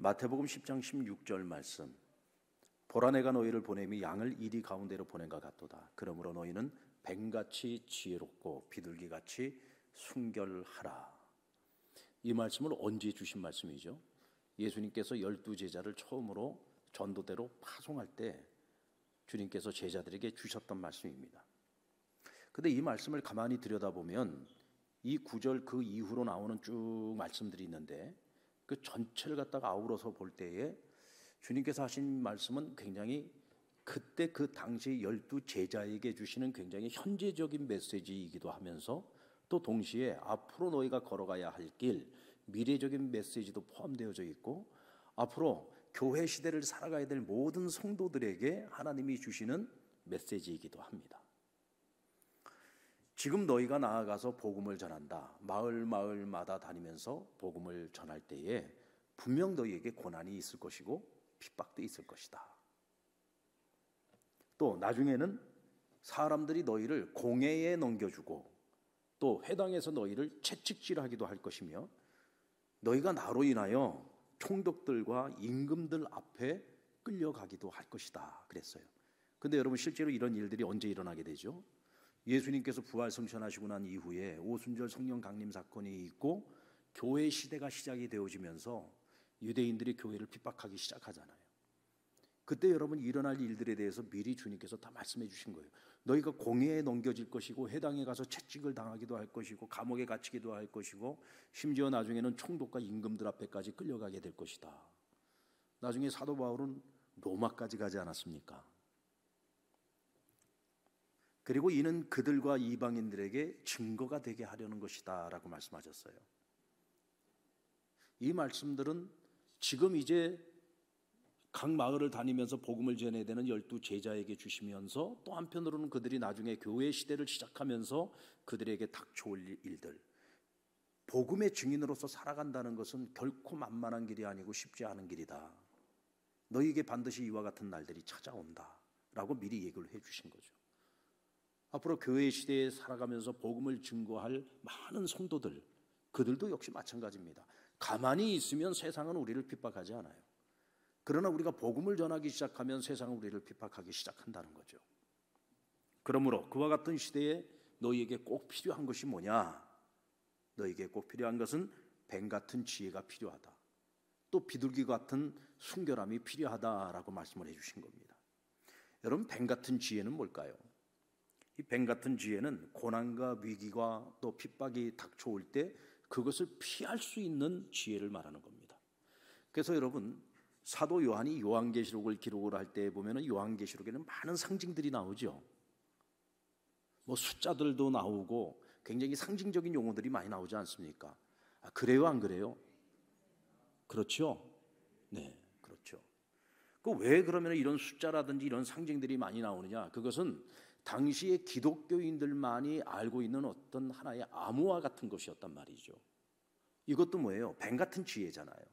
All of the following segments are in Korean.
마태복음 10장 16절 말씀, 보라 내가 너희를 보냄이 양을 이리 가운데로 보낸 것 같도다. 그러므로 너희는 뱀같이 지혜롭고 비둘기같이 순결하라. 이 말씀을 언제 주신 말씀이죠? 예수님께서 12제자를 처음으로 전도대로 파송할 때 주님께서 제자들에게 주셨던 말씀입니다. 근데 이 말씀을 가만히 들여다보면 이 구절 그 이후로 나오는 쭉 말씀들이 있는데 그 전체를 갖다가 아우러서 볼 때에 주님께서 하신 말씀은 굉장히 그때 그 당시 12제자에게 주시는 굉장히 현재적인 메시지이기도 하면서 또 동시에 앞으로 너희가 걸어가야 할 길, 미래적인 메시지도 포함되어져 있고 앞으로 교회 시대를 살아가야 될 모든 성도들에게 하나님이 주시는 메시지이기도 합니다. 지금 너희가 나아가서 복음을 전한다. 마을마다 다니면서 복음을 전할 때에 분명 너희에게 고난이 있을 것이고 핍박도 있을 것이다. 또 나중에는 사람들이 너희를 공회에 넘겨주고 또 회당에서 너희를 채찍질하기도 할 것이며 너희가 나로 인하여 총독들과 임금들 앞에 끌려가기도 할 것이다 그랬어요. 근데 여러분 실제로 이런 일들이 언제 일어나게 되죠? 예수님께서 부활 승천하시고 난 이후에 오순절 성령 강림 사건이 있고 교회 시대가 시작이 되어지면서 유대인들이 교회를 핍박하기 시작하잖아요. 그때 여러분 일어날 일들에 대해서 미리 주님께서 다 말씀해 주신 거예요. 너희가 공회에 넘겨질 것이고 회당에 가서 채찍을 당하기도 할 것이고 감옥에 갇히기도 할 것이고 심지어 나중에는 총독과 임금들 앞에까지 끌려가게 될 것이다. 나중에 사도 바울은 로마까지 가지 않았습니까? 그리고 이는 그들과 이방인들에게 증거가 되게 하려는 것이다 라고 말씀하셨어요. 이 말씀들은 지금 이제 각 마을을 다니면서 복음을 전해야 되는 12제자에게 주시면서 또 한편으로는 그들이 나중에 교회 시대를 시작하면서 그들에게 닥쳐올 일들, 복음의 증인으로서 살아간다는 것은 결코 만만한 길이 아니고 쉽지 않은 길이다. 너희에게 반드시 이와 같은 날들이 찾아온다 라고 미리 얘기를 해 주신 거죠. 앞으로 교회 시대에 살아가면서 복음을 증거할 많은 성도들, 그들도 역시 마찬가지입니다. 가만히 있으면 세상은 우리를 핍박하지 않아요. 그러나 우리가 복음을 전하기 시작하면 세상은 우리를 핍박하기 시작한다는 거죠. 그러므로 그와 같은 시대에 너희에게 꼭 필요한 것이 뭐냐? 너희에게 꼭 필요한 것은 뱀 같은 지혜가 필요하다. 또 비둘기 같은 순결함이 필요하다라고 말씀을 해주신 겁니다. 여러분, 뱀 같은 지혜는 뭘까요? 이 뱀 같은 지혜는 고난과 위기와 또 핍박이 닥쳐올 때 그것을 피할 수 있는 지혜를 말하는 겁니다. 그래서 여러분, 사도 요한이 요한계시록을 기록을 할 때 보면은 요한계시록에는 많은 상징들이 나오죠. 뭐 숫자들도 나오고 굉장히 상징적인 용어들이 많이 나오지 않습니까? 그래요, 안 그래요? 그렇죠? 네, 그렇죠. 그 왜 그러면 이런 숫자라든지 이런 상징들이 많이 나오느냐? 그것은 당시에 기독교인들만이 알고 있는 어떤 하나의 암호화 같은 것이었단 말이죠. 이것도 뭐예요? 뱀 같은 지혜잖아요.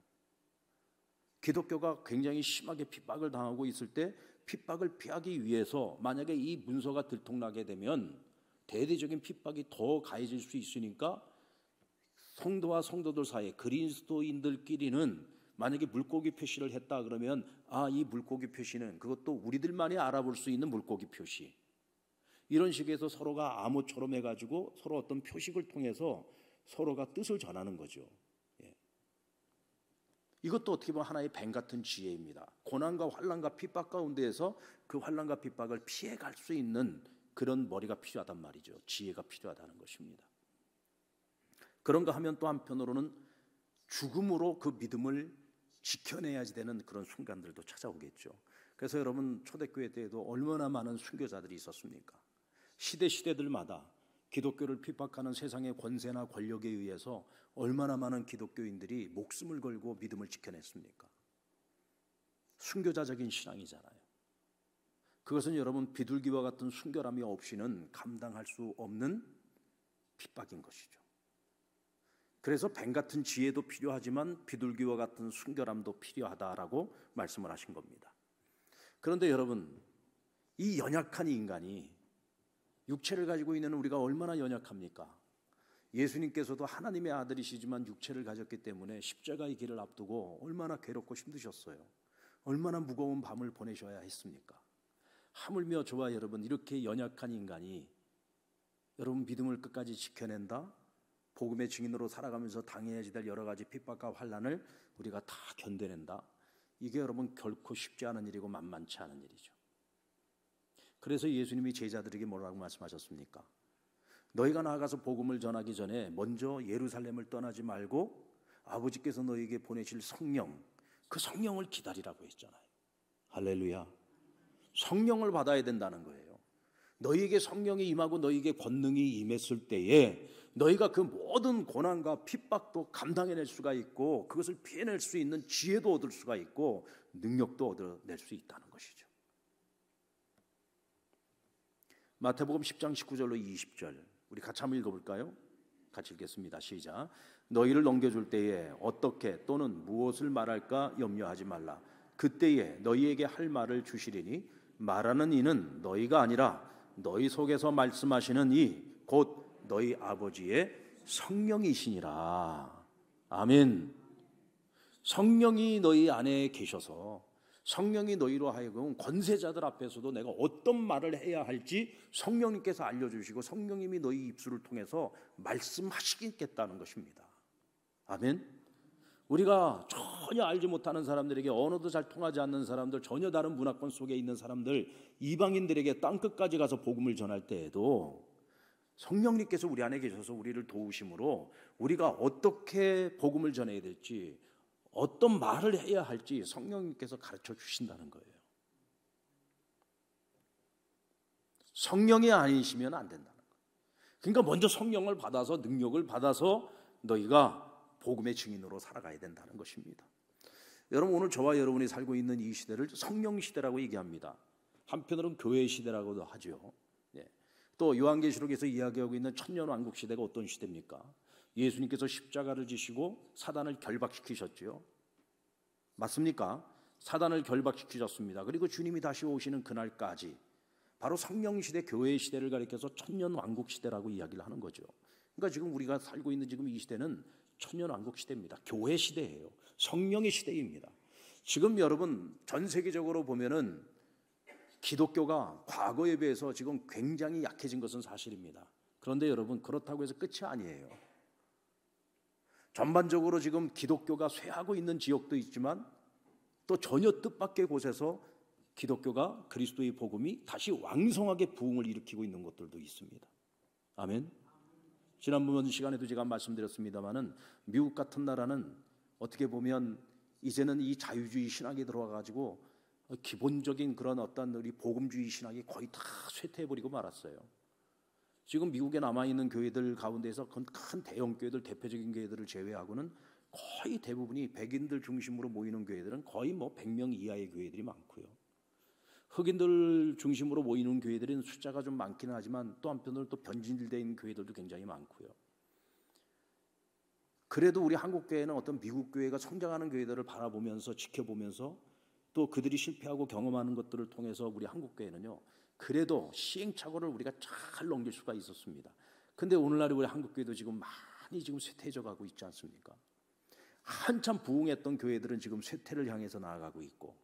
기독교가 굉장히 심하게 핍박을 당하고 있을 때 핍박을 피하기 위해서 만약에 이 문서가 들통나게 되면 대대적인 핍박이 더 가해질 수 있으니까 성도와 성도들 사이에 그리스도인들끼리는 만약에 물고기 표시를 했다 그러면 이 물고기 표시는 그것도 우리들만이 알아볼 수 있는 물고기 표시, 이런 식에서 서로가 암호처럼 해가지고 서로 어떤 표식을 통해서 서로가 뜻을 전하는 거죠. 이것도 어떻게 보면 하나의 뱀 같은 지혜입니다. 고난과 환난과 핍박 가운데에서 그 환난과 핍박을 피해갈 수 있는 그런 머리가 필요하단 말이죠. 지혜가 필요하다는 것입니다. 그런가 하면 또 한편으로는 죽음으로 그 믿음을 지켜내야지 되는 그런 순간들도 찾아오겠죠. 그래서 여러분, 초대교회 때에도 얼마나 많은 순교자들이 있었습니까? 시대들마다 기독교를 핍박하는 세상의 권세나 권력에 의해서 얼마나 많은 기독교인들이 목숨을 걸고 믿음을 지켜냈습니까? 순교자적인 신앙이잖아요. 그것은 여러분, 비둘기와 같은 순결함이 없이는 감당할 수 없는 핍박인 것이죠. 그래서 뱀 같은 지혜도 필요하지만 비둘기와 같은 순결함도 필요하다라고 말씀을 하신 겁니다. 그런데 여러분, 이 연약한 인간이, 육체를 가지고 있는 우리가 얼마나 연약합니까? 예수님께서도 하나님의 아들이시지만 육체를 가졌기 때문에 십자가의 길을 앞두고 얼마나 괴롭고 힘드셨어요. 얼마나 무거운 밤을 보내셔야 했습니까? 하물며 저와 여러분 이렇게 연약한 인간이 여러분 믿음을 끝까지 지켜낸다? 복음의 증인으로 살아가면서 당해야지 될 여러 가지 핍박과 환난을 우리가 다 견뎌낸다? 이게 여러분 결코 쉽지 않은 일이고 만만치 않은 일이죠. 그래서 예수님이 제자들에게 뭐라고 말씀하셨습니까? 너희가 나아가서 복음을 전하기 전에 먼저 예루살렘을 떠나지 말고 아버지께서 너희에게 보내실 성령, 그 성령을 기다리라고 했잖아요. 할렐루야. 성령을 받아야 된다는 거예요. 너희에게 성령이 임하고 너희에게 권능이 임했을 때에 너희가 그 모든 고난과 핍박도 감당해낼 수가 있고 그것을 피해낼 수 있는 지혜도 얻을 수가 있고 능력도 얻어낼 수 있다는 것이죠. 마태복음 10장 19절로 20절 우리 같이 한번 읽어볼까요? 같이 읽겠습니다. 시작. 너희를 넘겨줄 때에 어떻게 또는 무엇을 말할까 염려하지 말라. 그때에 너희에게 할 말을 주시리니 말하는 이는 너희가 아니라 너희 속에서 말씀하시는 이 곧 너희 아버지의 성령이시니라. 아멘. 성령이 너희 안에 계셔서 성령이 너희로 하여금 권세자들 앞에서도 내가 어떤 말을 해야 할지 성령님께서 알려주시고 성령님이 너희 입술을 통해서 말씀하시겠다는 것입니다. 아멘. 우리가 전혀 알지 못하는 사람들에게 언어도 잘 통하지 않는 사람들, 전혀 다른 문화권 속에 있는 사람들, 이방인들에게 땅끝까지 가서 복음을 전할 때에도 성령님께서 우리 안에 계셔서 우리를 도우심으로 우리가 어떻게 복음을 전해야 될지, 어떤 말을 해야 할지 성령님께서 가르쳐 주신다는 거예요. 성령이 아니시면 안 된다는 거예요. 그러니까 먼저 성령을 받아서 능력을 받아서 너희가 복음의 증인으로 살아가야 된다는 것입니다. 여러분 오늘 저와 여러분이 살고 있는 이 시대를 성령 시대라고 얘기합니다. 한편으로는 교회 시대라고도 하죠. 또 요한계시록에서 이야기하고 있는 천년왕국 시대가 어떤 시대입니까? 예수님께서 십자가를 지시고 사단을 결박시키셨죠. 맞습니까? 사단을 결박시키셨습니다. 그리고 주님이 다시 오시는 그날까지 바로 성령 시대, 교회 시대를 가리켜서 천년왕국 시대라고 이야기를 하는 거죠. 그러니까 지금 우리가 살고 있는 지금 이 시대는 천년왕국 시대입니다. 교회 시대예요. 성령의 시대입니다. 지금 여러분 전 세계적으로 보면은 기독교가 과거에 비해서 지금 굉장히 약해진 것은 사실입니다. 그런데 여러분 그렇다고 해서 끝이 아니에요. 전반적으로 지금 기독교가 쇠하고 있는 지역도 있지만 또 전혀 뜻밖의 곳에서 기독교가 그리스도의 복음이 다시 왕성하게 부흥을 일으키고 있는 것들도 있습니다. 아멘. 지난번 시간에도 제가 말씀드렸습니다마는 미국 같은 나라는 어떻게 보면 이제는 이 자유주의 신학이 들어와가지고 기본적인 그런 어떤 우리 복음주의 신학이 거의 다 쇠퇴해버리고 말았어요. 지금 미국에 남아있는 교회들 가운데서 큰 대형 교회들, 대표적인 교회들을 제외하고는 거의 대부분이 백인들 중심으로 모이는 교회들은 거의 100명 이하의 교회들이 많고요. 흑인들 중심으로 모이는 교회들은 숫자가 좀 많기는 하지만 또 한편으로 또 변질된 교회들도 굉장히 많고요. 그래도 우리 한국 교회는 어떤 미국 교회가 성장하는 교회들을 바라보면서 지켜보면서 또 그들이 실패하고 경험하는 것들을 통해서 우리 한국 교회는요 그래도 시행착오를 우리가 잘 넘길 수가 있었습니다. 근데 오늘날 우리 한국 교회도 지금 많이 지금 쇠퇴해져 가고 있지 않습니까? 한참 부흥했던 교회들은 지금 쇠퇴를 향해서 나아가고 있고,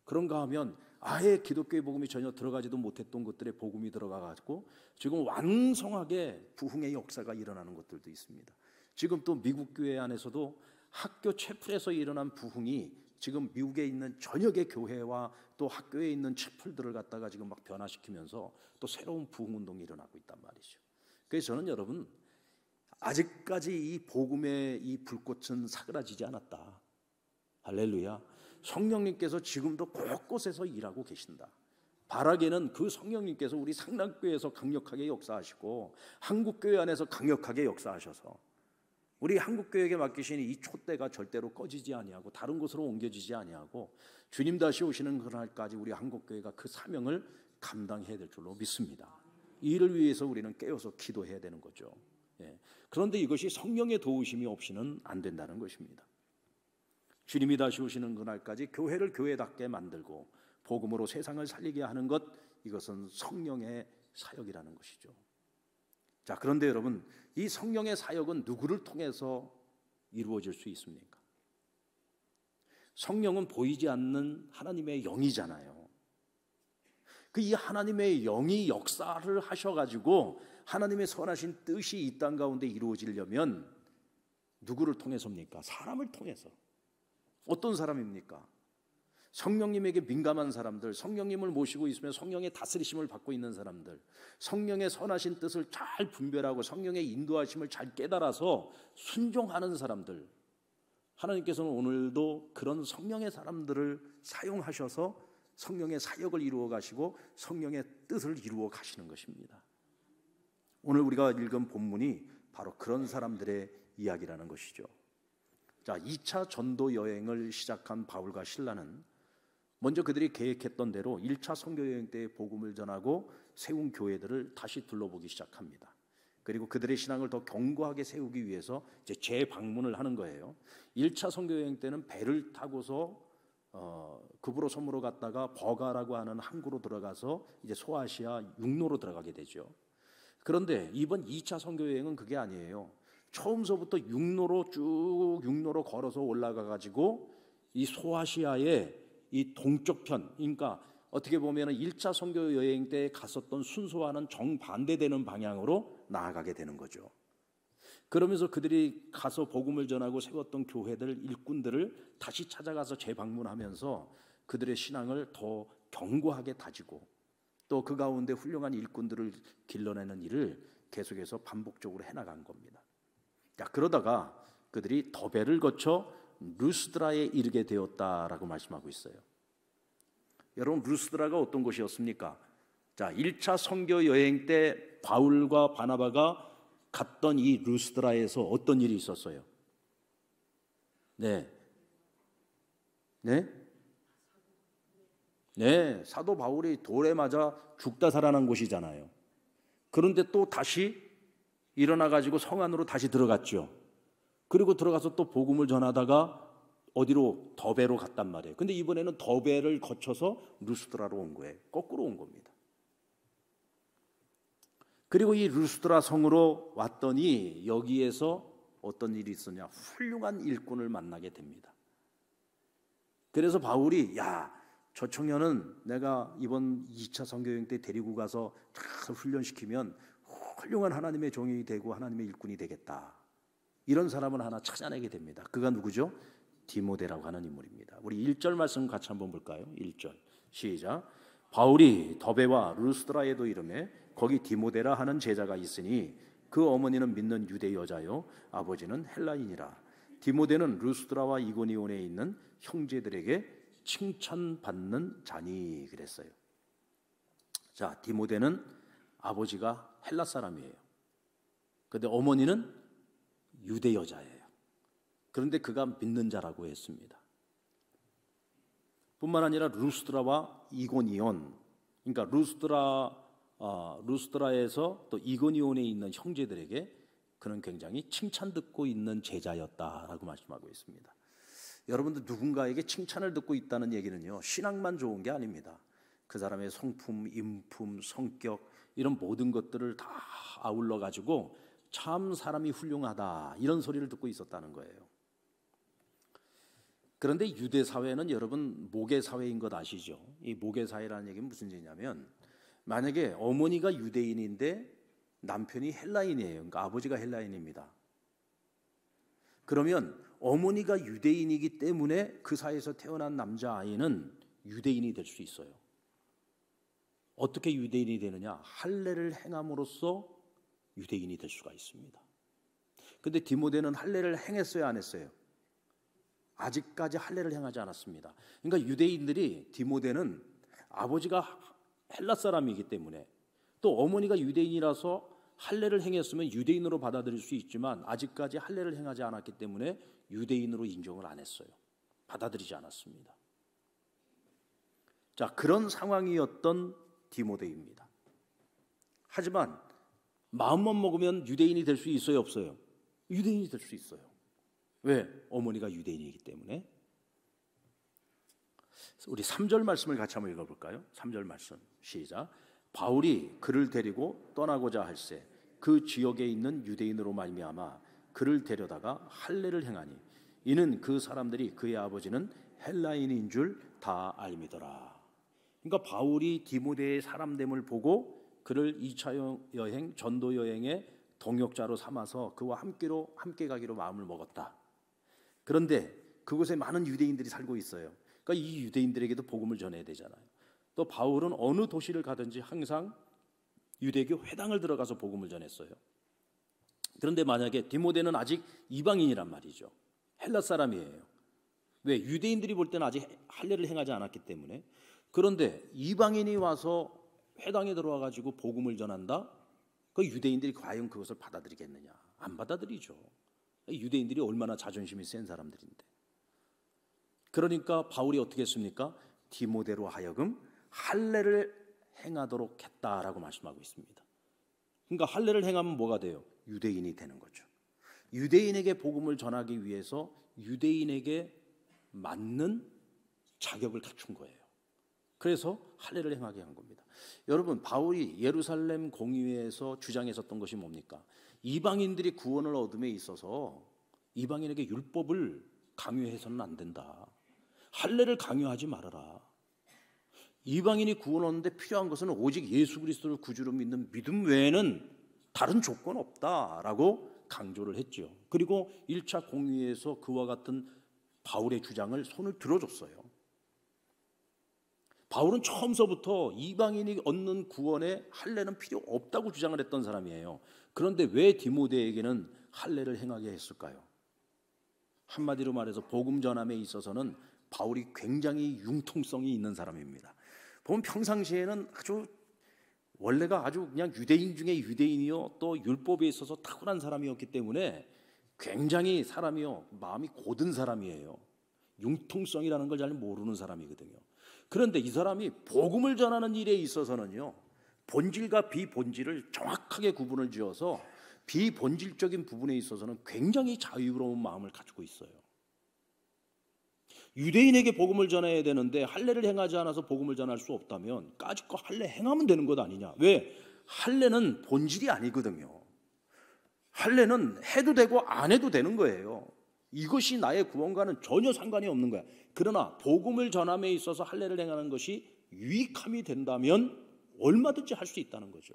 그런가 하면 아예 기독교의 복음이 전혀 들어가지도 못했던 것들의 복음이 들어가가지고 지금 왕성하게 부흥의 역사가 일어나는 것들도 있습니다. 지금 또 미국 교회 안에서도 학교 채플에서 일어난 부흥이 지금 미국에 있는 전역의 교회와 또 학교에 있는 채플들을 갖다가 지금 막 변화시키면서 또 새로운 부흥 운동이 일어나고 있단 말이죠. 그래서 저는 여러분 아직까지 이 복음의 이 불꽃은 사그라지지 않았다. 할렐루야. 성령님께서 지금도 곳곳에서 일하고 계신다. 바라기는 그 성령님께서 우리 상남교회에서 강력하게 역사하시고 한국교회 안에서 강력하게 역사하셔서 우리 한국교회에게 맡기신 이 촛대가 절대로 꺼지지 아니하고 다른 곳으로 옮겨지지 아니하고 주님 다시 오시는 그날까지 우리 한국교회가 그 사명을 감당해야 될 줄로 믿습니다. 이 일을 위해서 우리는 깨어서 기도해야 되는 거죠. 그런데 이것이 성령의 도우심이 없이는 안 된다는 것입니다. 주님이 다시 오시는 그날까지 교회를 교회답게 만들고 복음으로 세상을 살리게 하는 것, 이것은 성령의 사역이라는 것이죠. 자, 그런데 여러분, 이 성령의 사역은 누구를 통해서 이루어질 수 있습니까? 성령은 보이지 않는 하나님의 영이잖아요. 이 하나님의 영이 역사를 하셔가지고 하나님의 선하신 뜻이 이 땅 가운데 이루어지려면 누구를 통해서입니까? 사람을 통해서. 어떤 사람입니까? 성령님에게 민감한 사람들, 성령님을 모시고 있으면 성령의 다스리심을 받고 있는 사람들, 성령의 선하신 뜻을 잘 분별하고 성령의 인도하심을 잘 깨달아서 순종하는 사람들, 하나님께서는 오늘도 그런 성령의 사람들을 사용하셔서 성령의 사역을 이루어 가시고 성령의 뜻을 이루어 가시는 것입니다. 오늘 우리가 읽은 본문이 바로 그런 사람들의 이야기라는 것이죠. 자, 2차 전도 여행을 시작한 바울과 실라는 먼저 그들이 계획했던 대로 1차 선교 여행 때 복음을 전하고 세운 교회들을 다시 둘러보기 시작합니다. 그리고 그들의 신앙을 더 견고하게 세우기 위해서 이제 재방문을 하는 거예요. 1차 선교 여행 때는 배를 타고서 급으로 섬으로 갔다가 버가라고 하는 항구로 들어가서 이제 소아시아 육로로 들어가게 되죠. 그런데 이번 2차 선교 여행은 그게 아니에요. 처음서부터 육로로 걸어서 올라가 가지고 이 소아시아의 이 동쪽편, 그러니까 어떻게 보면 1차 선교 여행 때 갔었던 순서와는 정반대되는 방향으로 나아가게 되는 거죠. 그러면서 그들이 가서 복음을 전하고 세웠던 교회들, 일꾼들을 다시 찾아가서 재방문하면서 그들의 신앙을 더 견고하게 다지고 또 그 가운데 훌륭한 일꾼들을 길러내는 일을 계속해서 반복적으로 해나간 겁니다. 자, 그러다가 그들이 더베를 거쳐 루스드라에 이르게 되었다라고 말씀하고 있어요. 여러분, 루스드라가 어떤 곳이었습니까? 자, 1차 선교 여행 때 바울과 바나바가 갔던 이 루스드라에서 어떤 일이 있었어요? 네, 사도 바울이 돌에 맞아 죽다 살아난 곳이잖아요. 그런데 또 다시 일어나 가지고 성 안으로 다시 들어갔죠. 그리고 들어가서 또 복음을 전하다가 어디로? 더베로 갔단 말이에요. 근데 이번에는 더베를 거쳐서 루스드라로 온 거예요. 거꾸로 온 겁니다. 그리고 이 루스드라 성으로 왔더니 여기에서 어떤 일이 있었냐? 훌륭한 일꾼을 만나게 됩니다. 그래서 바울이 저 청년은 내가 이번 2차 선교여행 때 데리고 가서 잘 훈련시키면 훌륭한 하나님의 종이 되고 하나님의 일꾼이 되겠다. 이런 사람을 하나 찾아내게 됩니다. 그가 누구죠? 디모데라고 하는 인물입니다. 우리 1절 말씀 같이 한번 볼까요? 1절 시작. 바울이 더베와 루스드라에도 이르매 거기 디모데라 하는 제자가 있으니 그 어머니는 믿는 유대 여자요 아버지는 헬라인이라. 디모데는 루스드라와 이고니온에 있는 형제들에게 칭찬받는 자니 그랬어요. 자, 디모데는 아버지가 헬라 사람이에요. 그런데 어머니는 유대 여자예요. 그런데 그가 믿는 자라고 했습니다. 뿐만 아니라 루스드라와 이고니온, 그러니까 루스드라에서 또 이고니온에 있는 형제들에게 그는 굉장히 칭찬 듣고 있는 제자였다라고 말씀하고 있습니다. 여러분들 누군가에게 칭찬을 듣고 있다는 얘기는요, 신앙만 좋은 게 아닙니다. 그 사람의 성품, 인품, 성격 이런 모든 것들을 다 아울러 가지고 참 사람이 훌륭하다 이런 소리를 듣고 있었다는 거예요. 그런데 유대 사회는 여러분 모계 사회인 것 아시죠? 이 모계 사회라는 얘기는 무슨 얘기냐면 만약에 어머니가 유대인인데 남편이 헬라인이에요. 그러니까 아버지가 헬라인입니다. 그러면 어머니가 유대인이기 때문에 그 사이에서 태어난 남자아이는 유대인이 될 수 있어요. 어떻게 유대인이 되느냐? 할례를 행함으로써 유대인이 될 수가 있습니다. 그런데 디모데는 할례를 행했어요, 안 했어요? 아직까지 할례를 행하지 않았습니다. 그러니까 유대인들이 디모데는 아버지가 헬라 사람이기 때문에 또 어머니가 유대인이라서 할례를 행했으면 유대인으로 받아들일 수 있지만 아직까지 할례를 행하지 않았기 때문에 유대인으로 인정을 안 했어요. 받아들이지 않았습니다. 자, 그런 상황이었던 디모데입니다. 하지만 마음만 먹으면 유대인이 될 수 있어요, 없어요? 유대인이 될 수 있어요. 왜? 어머니가 유대인이기 때문에. 우리 3절 말씀을 같이 한번 읽어볼까요? 3절 말씀 시작. 바울이 그를 데리고 떠나고자 할새 그 지역에 있는 유대인으로 말미암아 그를 데려다가 할례를 행하니 이는 그 사람들이 그의 아버지는 헬라인인 줄 다 알미더라. 그러니까 바울이 디모데의 사람됨을 보고 그를 2차 여행, 전도 여행의 동역자로 삼아서 그와 함께 가기로 마음을 먹었다. 그런데 그곳에 많은 유대인들이 살고 있어요. 그러니까 이 유대인들에게도 복음을 전해야 되잖아요. 또 바울은 어느 도시를 가든지 항상 유대교 회당을 들어가서 복음을 전했어요. 그런데 만약에 디모데는 아직 이방인이란 말이죠. 헬라 사람이에요. 왜? 유대인들이 볼 때는 아직 할례를 행하지 않았기 때문에. 그런데 이방인이 와서 회당에 들어와 가지고 복음을 전한다? 그 유대인들이 과연 그것을 받아들이겠느냐? 안 받아들이죠. 유대인들이 얼마나 자존심이 센 사람들인데. 그러니까 바울이 어떻게 했습니까? 디모데로 하여금 할례를 행하도록 했다라고 말씀하고 있습니다. 그러니까 할례를 행하면 뭐가 돼요? 유대인이 되는 거죠. 유대인에게 복음을 전하기 위해서 유대인에게 맞는 자격을 갖춘 거예요. 그래서 할례를 행하게 한 겁니다. 여러분, 바울이 예루살렘 공의회에서 주장했었던 것이 뭡니까? 이방인들이 구원을 얻음에 있어서 이방인에게 율법을 강요해서는 안 된다. 할례를 강요하지 말아라. 이방인이 구원 얻는데 필요한 것은 오직 예수 그리스도를 구주로 믿는 믿음 외에는 다른 조건 없다라고 강조를 했죠. 그리고 1차 공의회에서 그와 같은 바울의 주장을 손을 들어줬어요. 바울은 처음서부터 이방인이 얻는 구원에 할례는 필요 없다고 주장을 했던 사람이에요. 그런데 왜 디모데에게는 할례를 행하게 했을까요? 한마디로 말해서 복음 전함에 있어서는 바울이 굉장히 융통성이 있는 사람입니다. 보면 평상시에는 원래가 아주 그냥 유대인 중에 유대인이요, 또 율법에 있어서 탁월한 사람이었기 때문에 굉장히 사람이요, 마음이 고든 사람이에요. 융통성이라는 걸 잘 모르는 사람이거든요. 그런데 이 사람이 복음을 전하는 일에 있어서는요, 본질과 비본질을 정확하게 구분을 지어서 비본질적인 부분에 있어서는 굉장히 자유로운 마음을 가지고 있어요. 유대인에게 복음을 전해야 되는데 할례를 행하지 않아서 복음을 전할 수 없다면 까짓거 할례 행하면 되는 것 아니냐? 왜? 할례는 본질이 아니거든요. 할례는 해도 되고 안 해도 되는 거예요. 이것이 나의 구원과는 전혀 상관이 없는 거야. 그러나 복음을 전함에 있어서 할례를 행하는 것이 유익함이 된다면 얼마든지 할 수 있다는 거죠.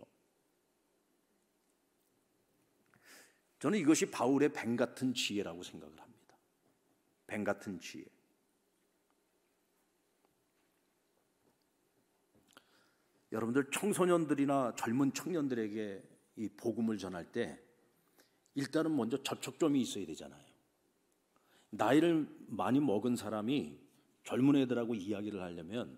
저는 이것이 바울의 뱀 같은 지혜라고 생각을 합니다. 뱀 같은 지혜. 여러분들 청소년들이나 젊은 청년들에게 이 복음을 전할 때 일단은 먼저 접촉점이 있어야 되잖아요. 나이를 많이 먹은 사람이 젊은 애들하고 이야기를 하려면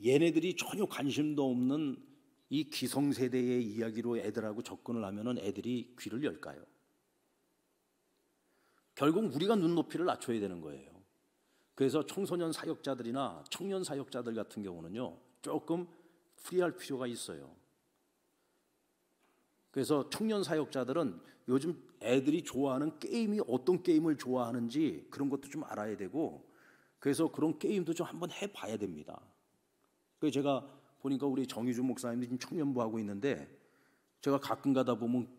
얘네들이 전혀 관심도 없는 이 기성세대의 이야기로 애들하고 접근을 하면은 애들이 귀를 열까요? 결국 우리가 눈높이를 낮춰야 되는 거예요. 그래서 청소년 사역자들이나 청년 사역자들 같은 경우는요, 조금 프리할 필요가 있어요. 그래서 청년 사역자들은 요즘 애들이 좋아하는 게임이 어떤 게임을 좋아하는지 그런 것도 좀 알아야 되고, 그래서 그런 게임도 좀 한번 해봐야 됩니다. 그래서 제가 보니까 우리 정의준 목사님이 지금 청년부 하고 있는데 제가 가끔 가다 보면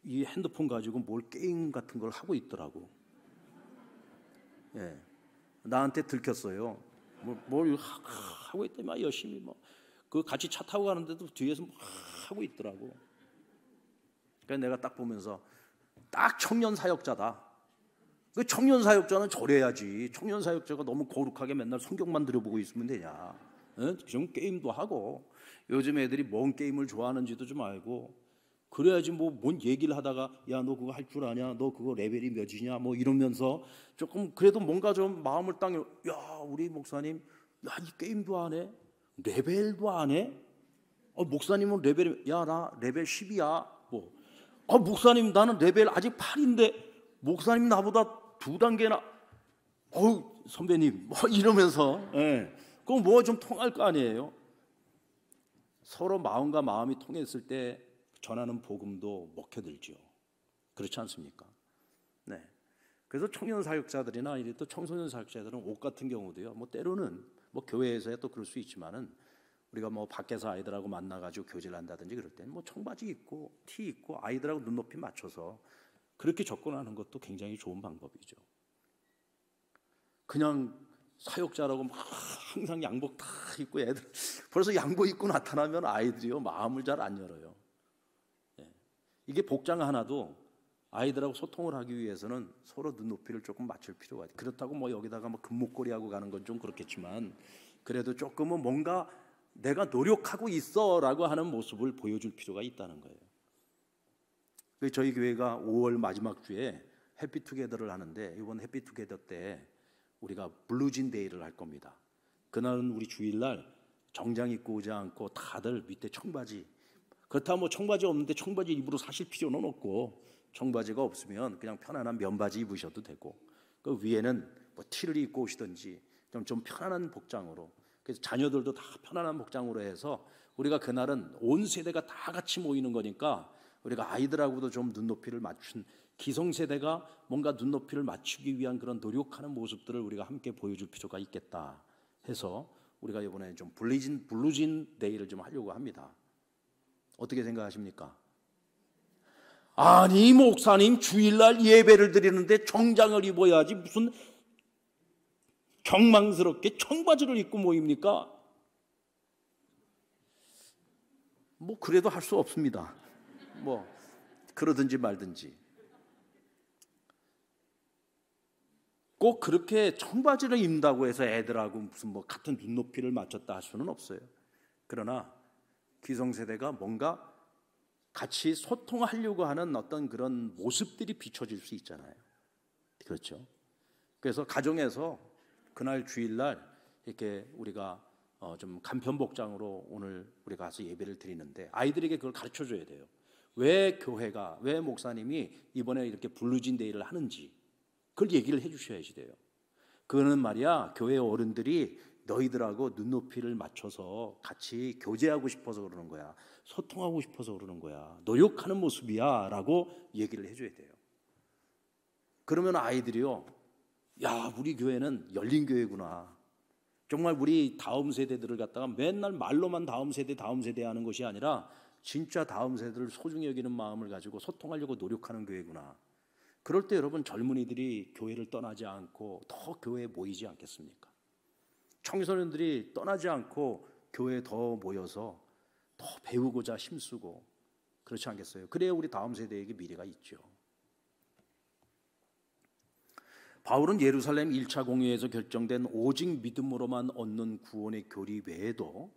이 핸드폰 가지고 뭘 게임 같은 걸 하고 있더라고. 예, 나한테 들켰어요. 뭘 하고 있더니 열심히 그 같이 차 타고 가는데도 뒤에서 하고 있더라고. 그래서 내가 딱 보면서 딱 청년 사역자다. 그 청년 사역자는 저래야지. 청년 사역자가 너무 거룩하게 맨날 성경만 들여보고 있으면 되냐? 좀 게임도 하고 요즘 애들이 뭔 게임을 좋아하는지도 좀 알고 그래야지. 뭔 얘기를 하다가 야 너 그거 할 줄 아냐? 너 그거 레벨이 몇이냐? 이러면서 조금 그래도 뭔가 좀 마음을 딱 야 우리 목사님 야 이 게임도 안 해? 레벨도 안 해? 목사님은 레벨이 야 나 레벨 10이야. 목사님 나는 레벨 아직 8인데 목사님 나보다 2단계나 선배님 이러면서 그거 좀 통할 거 아니에요. 서로 마음과 마음이 통했을 때 전하는 복음도 먹혀들죠. 그렇지 않습니까? 네. 그래서 청년 사역자들이나 또 청소년 사역자들은 옷 같은 경우도요. 때로는 교회에서야 또 그럴 수 있지만은 우리가 뭐 밖에서 아이들하고 만나가지고 교제를 한다든지 그럴 때는 뭐 청바지 입고 티 입고 아이들하고 눈높이 맞춰서 그렇게 접근하는 것도 굉장히 좋은 방법이죠. 그냥 사역자라고 막 항상 양복 다 입고 애들 벌써 양복 입고 나타나면 아이들이요 마음을 잘 안 열어요. 이게 복장 하나도 아이들하고 소통을 하기 위해서는 서로 눈높이를 조금 맞출 필요가 있어요. 그렇다고 뭐 여기다가 뭐 금목걸이하고 가는 건 좀 그렇겠지만 그래도 조금은 뭔가 내가 노력하고 있어라고 하는 모습을 보여줄 필요가 있다는 거예요. 저희 교회가 5월 마지막 주에 해피투게더를 하는데 이번 해피투게더 때 우리가 블루진 데이를 할 겁니다. 그날은 우리 주일날 정장 입고 오지 않고 다들 밑에 청바지, 그렇다면 뭐 청바지 없는데 청바지 입으로 사실 필요는 없고 청바지가 없으면 그냥 편안한 면바지 입으셔도 되고 그 위에는 뭐 티를 입고 오시든지 좀 편안한 복장으로, 그래서 자녀들도 다 편안한 복장으로 해서 우리가 그날은 온 세대가 다 같이 모이는 거니까 우리가 아이들하고도 좀 눈높이를 맞춘, 기성세대가 뭔가 눈높이를 맞추기 위한 그런 노력하는 모습들을 우리가 함께 보여줄 필요가 있겠다 해서 우리가 이번에 좀 블루진 데이를 좀 하려고 합니다. 어떻게 생각하십니까? 아니 목사님 주일날 예배를 드리는데 정장을 입어야지 무슨 경망스럽게 청바지를 입고 모입니까? 뭐 그래도 할 수 없습니다. 뭐 그러든지 말든지. 꼭 그렇게 청바지를 입는다고 해서 애들하고 무슨 뭐 같은 눈높이를 맞췄다 할 수는 없어요. 그러나 기성세대가 뭔가 같이 소통하려고 하는 어떤 그런 모습들이 비춰질 수 있잖아요. 그렇죠? 그래서 가정에서 그날 주일날 이렇게 우리가 좀 간편 복장으로 오늘 우리가 가서 예배를 드리는데 아이들에게 그걸 가르쳐 줘야 돼요. 왜 교회가, 왜 목사님이 이번에 이렇게 블루진 데이를 하는지 그걸 얘기를 해 주셔야지 돼요. 그거는 말이야 교회 어른들이 너희들하고 눈높이를 맞춰서 같이 교제하고 싶어서 그러는 거야. 소통하고 싶어서 그러는 거야. 노력하는 모습이야 라고 얘기를 해줘야 돼요. 그러면 아이들이요, 야 우리 교회는 열린 교회구나. 정말 우리 다음 세대들을 갖다가 맨날 말로만 다음 세대 하는 것이 아니라 진짜 다음 세대를 소중히 여기는 마음을 가지고 소통하려고 노력하는 교회구나. 그럴 때 여러분 젊은이들이 교회를 떠나지 않고 더 교회에 모이지 않겠습니까? 청소년들이 떠나지 않고 교회에 더 모여서 더 배우고자 힘쓰고 그렇지 않겠어요? 그래야 우리 다음 세대에게 미래가 있죠. 바울은 예루살렘 1차 공회에서 결정된 오직 믿음으로만 얻는 구원의 교리 외에도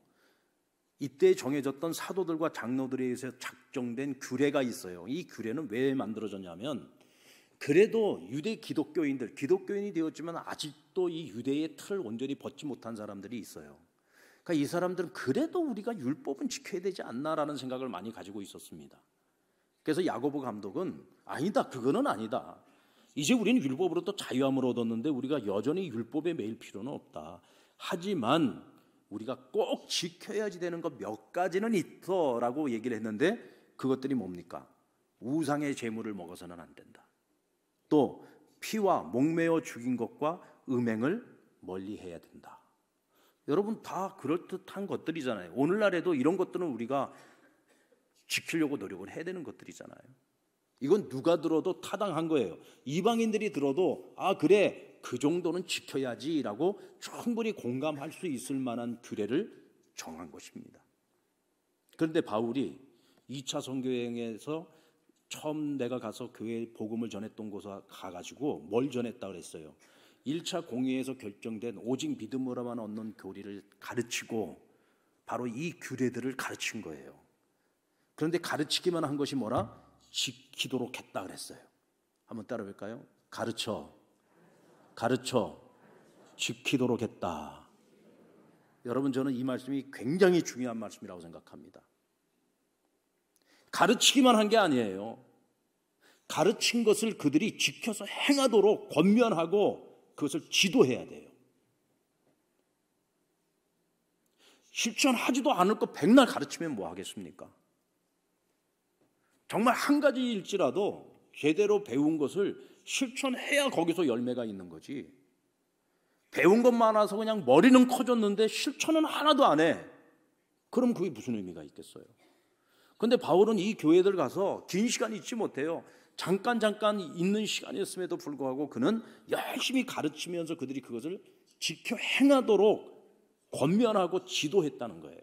이때 정해졌던 사도들과 장로들에 의해서 작정된 규례가 있어요. 이 규례는 왜 만들어졌냐면 그래도 유대 기독교인이 되었지만 아직도 이 유대의 틀을 온전히 벗지 못한 사람들이 있어요. 그러니까 이 사람들은 그래도 우리가 율법은 지켜야 되지 않나라는 생각을 많이 가지고 있었습니다. 그래서 야고보 감독은 아니다, 그거는 아니다. 이제 우리는 율법으로 또 자유함을 얻었는데 우리가 여전히 율법에 매일 필요는 없다. 하지만 우리가 꼭 지켜야지 되는 것 몇 가지는 있어라고 얘기를 했는데 그것들이 뭡니까? 우상의 제물을 먹어서는 안 된다. 또 피와 목매어 죽인 것과 음행을 멀리해야 된다. 여러분 다 그럴듯한 것들이잖아요. 오늘날에도 이런 것들은 우리가 지키려고 노력을 해야 되는 것들이잖아요. 이건 누가 들어도 타당한 거예요. 이방인들이 들어도 아 그래 그 정도는 지켜야지라고 충분히 공감할 수 있을 만한 규례를 정한 것입니다. 그런데 바울이 2차 선교여행에서 처음 내가 가서 교회 복음을 전했던 곳에 가가지고 뭘 전했다 그랬어요. 1차 공회에서 결정된 오직 믿음으로만 얻는 교리를 가르치고 바로 이 규례들을 가르친 거예요. 그런데 가르치기만 한 것이 뭐라? 지키도록 했다 그랬어요. 한번 따라 볼까요? 가르쳐 지키도록 했다. 여러분 저는 이 말씀이 굉장히 중요한 말씀이라고 생각합니다. 가르치기만 한 게 아니에요. 가르친 것을 그들이 지켜서 행하도록 권면하고 그것을 지도해야 돼요. 실천하지도 않을 거 백날 가르치면 뭐 하겠습니까? 정말 한 가지일지라도 제대로 배운 것을 실천해야 거기서 열매가 있는 거지. 배운 것 많아서 그냥 머리는 커졌는데 실천은 하나도 안 해. 그럼 그게 무슨 의미가 있겠어요? 근데 바울은 이 교회들 가서 긴 시간 있지 못해요. 잠깐 있는 시간이었음에도 불구하고 그는 열심히 가르치면서 그들이 그것을 지켜 행하도록 권면하고 지도했다는 거예요.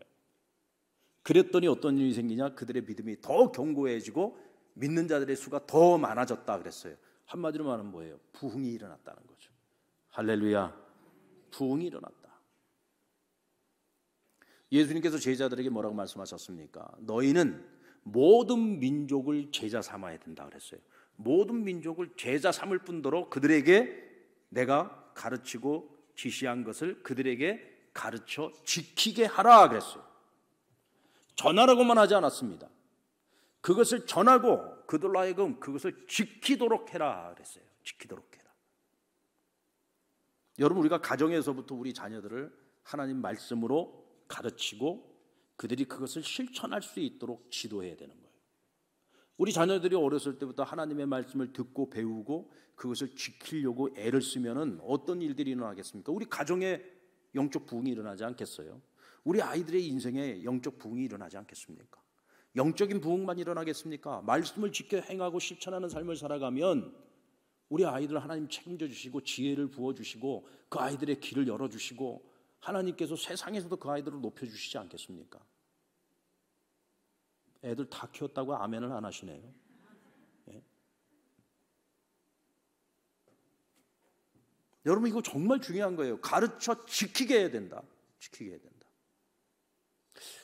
그랬더니 어떤 일이 생기냐? 그들의 믿음이 더 견고해지고 믿는 자들의 수가 더 많아졌다 그랬어요. 한마디로 말하면 뭐예요? 부흥이 일어났다는 거죠. 할렐루야. 부흥이 일어났다. 예수님께서 제자들에게 뭐라고 말씀하셨습니까? 너희는 모든 민족을 제자 삼아야 된다 그랬어요. 모든 민족을 제자 삼을 뿐더러 그들에게 내가 가르치고 지시한 것을 그들에게 가르쳐 지키게 하라 그랬어요. 전하라고만 하지 않았습니다. 그것을 전하고 그들로 하여금 그것을 지키도록 해라 그랬어요. 지키도록 해라. 여러분, 우리가 가정에서부터 우리 자녀들을 하나님 말씀으로 가르치고 그들이 그것을 실천할 수 있도록 지도해야 되는 거예요. 우리 자녀들이 어렸을 때부터 하나님의 말씀을 듣고 배우고 그것을 지키려고 애를 쓰면은 어떤 일들이 일어나겠습니까? 우리 가정에 영적 부흥이 일어나지 않겠어요? 우리 아이들의 인생에 영적 부흥이 일어나지 않겠습니까? 영적인 부흥만 일어나겠습니까? 말씀을 지켜 행하고 실천하는 삶을 살아가면 우리 아이들 하나님 책임져 주시고 지혜를 부어주시고 그 아이들의 길을 열어주시고 하나님께서 세상에서도 그 아이들을 높여주시지 않겠습니까? 애들 다 키웠다고 아멘을 안 하시네요. 예? 여러분, 이거 정말 중요한 거예요. 가르쳐 지키게 해야 된다. 지키게 해야 된다.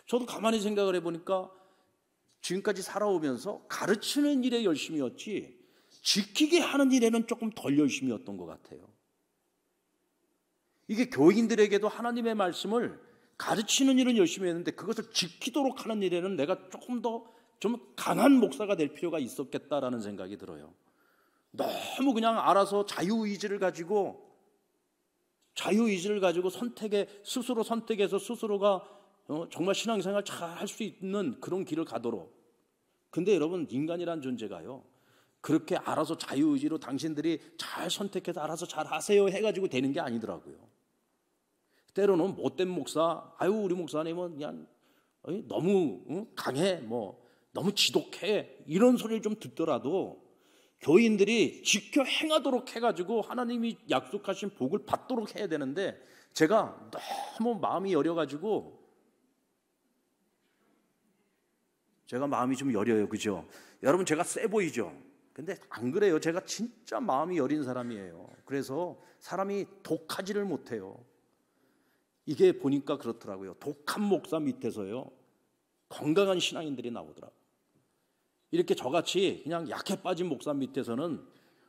저도 가만히 생각을 해보니까 지금까지 살아오면서 가르치는 일에 열심이었지 지키게 하는 일에는 조금 덜 열심이었던 것 같아요. 이게 교인들에게도 하나님의 말씀을 가르치는 일은 열심히 했는데 그것을 지키도록 하는 일에는 내가 조금 더 좀 강한 목사가 될 필요가 있었겠다라는 생각이 들어요. 너무 그냥 알아서 자유의지를 가지고 스스로 선택해서 스스로가 정말 신앙생활 잘 할 수 있는 그런 길을 가도록. 근데 여러분, 인간이란 존재가요, 그렇게 알아서 자유의지로 당신들이 잘 선택해서 알아서 잘 하세요 해가지고 되는 게 아니더라고요. 때로는 못된 목사, 우리 목사님은 그냥 너무 강해, 너무 지독해, 이런 소리를 좀 듣더라도 교인들이 지켜 행하도록 해가지고 하나님이 약속하신 복을 받도록 해야 되는데 제가 너무 마음이 여려가지고 제가 마음이 좀 여려요. 그죠? 여러분, 제가 세 보이죠? 근데 안 그래요. 제가 진짜 마음이 여린 사람이에요. 그래서 사람이 독하지를 못해요. 이게 보니까 그렇더라고요. 독한 목사 밑에서요, 건강한 신앙인들이 나오더라고요. 이렇게 저같이 그냥 약해 빠진 목사 밑에서는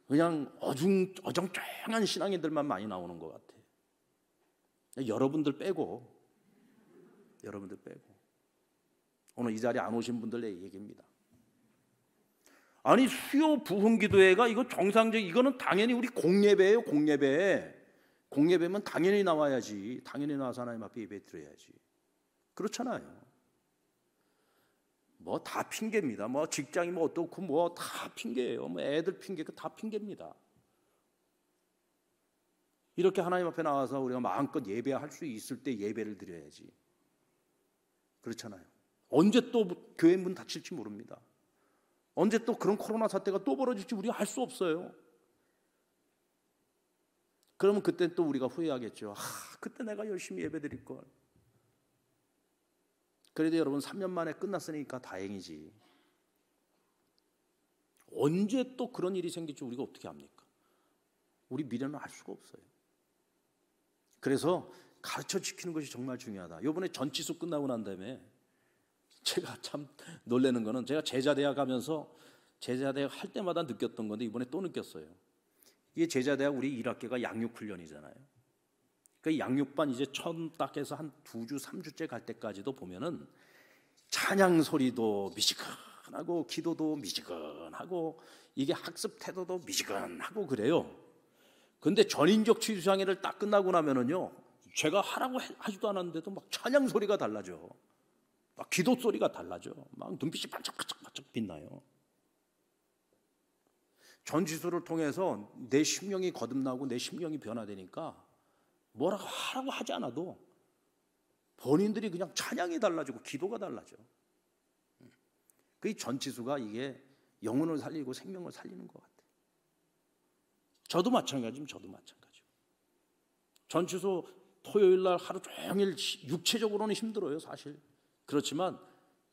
그냥 어정쩡한 신앙인들만 많이 나오는 것 같아요. 여러분들 빼고 오늘 이 자리에 안 오신 분들의 얘기입니다. 아니, 수요 부흥 기도회가 이거 이거는 당연히 우리 공예배예요. 공예배면 당연히 나와야지. 당연히 나와서 하나님 앞에 예배 드려야지. 그렇잖아요. 다 핑계입니다. 직장이 어떻고 다 핑계예요. 애들 핑계, 다 핑계입니다. 이렇게 하나님 앞에 나와서 우리가 마음껏 예배할 수 있을 때 예배를 드려야지. 그렇잖아요. 언제 또 교회 문 닫힐지 모릅니다. 언제 또 그런 코로나 사태가 또 벌어질지 우리가 알 수 없어요. 그러면 그때 또 우리가 후회하겠죠. 그때 내가 열심히 예배 드릴 걸. 그래도 여러분, 3년 만에 끝났으니까 다행이지. 언제 또 그런 일이 생길지 우리가 어떻게 합니까? 우리 미래는 알 수가 없어요. 그래서 가르쳐 지키는 것이 정말 중요하다. 이번에 전치수 끝나고 난 다음에 제가 참 놀라는 거는, 제가 제자대학 하면서 제자대학 할 때마다 느꼈던 건데 이번에 또 느꼈어요. 이게 제자대학 우리 1학기가 양육훈련이잖아요. 그 양육반 이제 처음 딱 해서 한 2주, 3주째 갈 때까지도 보면은 찬양 소리도 미지근하고 기도도 미지근하고 이게 학습 태도도 미지근하고 그래요. 근데 전인격 취수장애를 딱 끝나고 나면은요, 제가 하라고 하지도 않았는데도 막 찬양 소리가 달라져. 막 기도 소리가 달라져. 막 눈빛이 반짝반짝 빛나요. 전지수를 통해서 내 심령이 거듭나고 내 심령이 변화되니까 뭐라고 하라고 하지 않아도 본인들이 그냥 찬양이 달라지고 기도가 달라져. 그 전치수가 이게 영혼을 살리고 생명을 살리는 것 같아요. 저도 마찬가지면 저도 마찬가지고. 전치수 토요일 날 하루 종일 육체적으로는 힘들어요, 사실. 그렇지만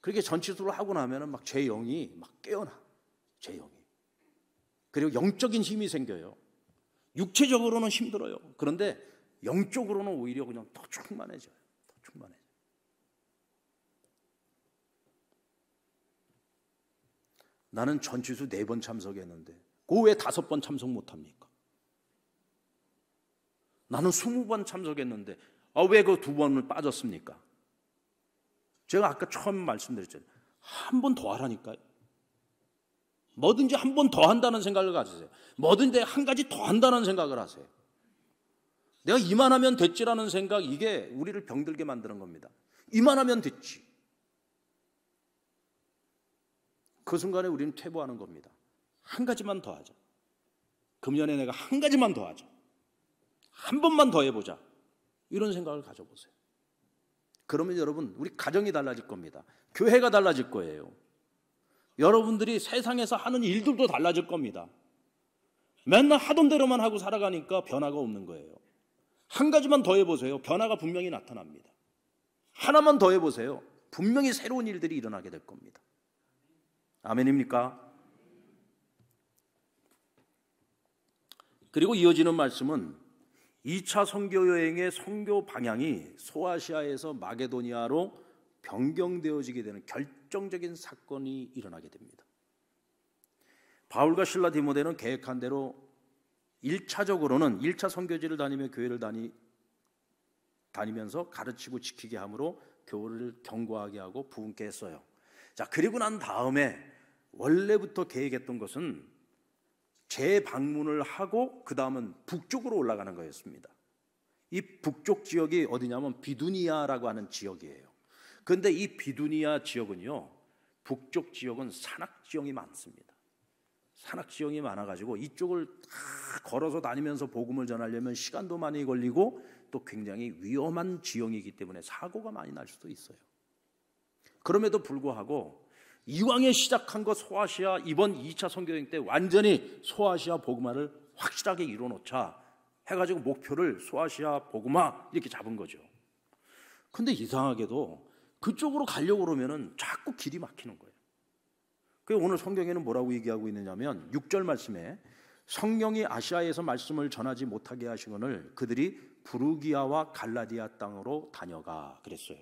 그렇게 전치수를 하고 나면은 막 제 영이 막 깨어나. 제 영이. 그리고 영적인 힘이 생겨요. 육체적으로는 힘들어요. 그런데 영적으로는 오히려 그냥 더 충만해져요. 더 충만해져요. 나는 전치수 4번 참석했는데 그 왜 5번 참석 못합니까? 나는 20번 참석했는데 왜 그 2번을 빠졌습니까? 제가 아까 처음 말씀드렸잖아요. 한 번 더 하라니까요. 뭐든지 한 번 더 한다는 생각을 가지세요. 뭐든지 한 가지 더 한다는 생각을 하세요. 내가 이만하면 됐지라는 생각, 이게 우리를 병들게 만드는 겁니다. 이만하면 됐지. 그 순간에 우리는 퇴보하는 겁니다. 한 가지만 더 하자. 금년에 내가 한 가지만 더 하자. 한 번만 더 해보자. 이런 생각을 가져보세요. 그러면 여러분, 우리 가정이 달라질 겁니다. 교회가 달라질 거예요. 여러분들이 세상에서 하는 일들도 달라질 겁니다. 맨날 하던 대로만 하고 살아가니까 변화가 없는 거예요. 한 가지만 더 해보세요. 변화가 분명히 나타납니다. 하나만 더 해보세요. 분명히 새로운 일들이 일어나게 될 겁니다. 아멘입니까? 그리고 이어지는 말씀은 2차 선교 여행의 선교 방향이 소아시아에서 마게도니아로 변경되어지게 되는 결정적인 사건이 일어나게 됩니다. 바울과 실라 디모데는 계획한 대로 1차적으로는 1차 선교지를 다니며 교회를 다니면서 가르치고 지키게 함으로 교회를 견고하게 하고 부흥케 했어요. 자, 그리고 난 다음에 원래부터 계획했던 것은 재방문을 하고 그 다음은 북쪽으로 올라가는 거였습니다. 이 북쪽 지역이 어디냐면 비두니아라고 하는 지역이에요. 그런데 이 비두니아 지역은요, 북쪽 지역은 산악지형이 많습니다. 산악지형이 많아가지고 이쪽을 다 걸어서 다니면서 복음을 전하려면 시간도 많이 걸리고 또 굉장히 위험한 지형이기 때문에 사고가 많이 날 수도 있어요. 그럼에도 불구하고 이왕에 시작한 것 소아시아, 이번 2차 선교여행 때 완전히 소아시아 복음화를 확실하게 이뤄놓자 해가지고 목표를 소아시아 복음화 이렇게 잡은 거죠. 근데 이상하게도 그쪽으로 가려고 그러면은 자꾸 길이 막히는 거예요. 그래서 오늘 성경에는 뭐라고 얘기하고 있느냐면 6절 말씀에 성령이 아시아에서 말씀을 전하지 못하게 하시거늘 그들이 부르기아와 갈라디아 땅으로 다녀가 그랬어요.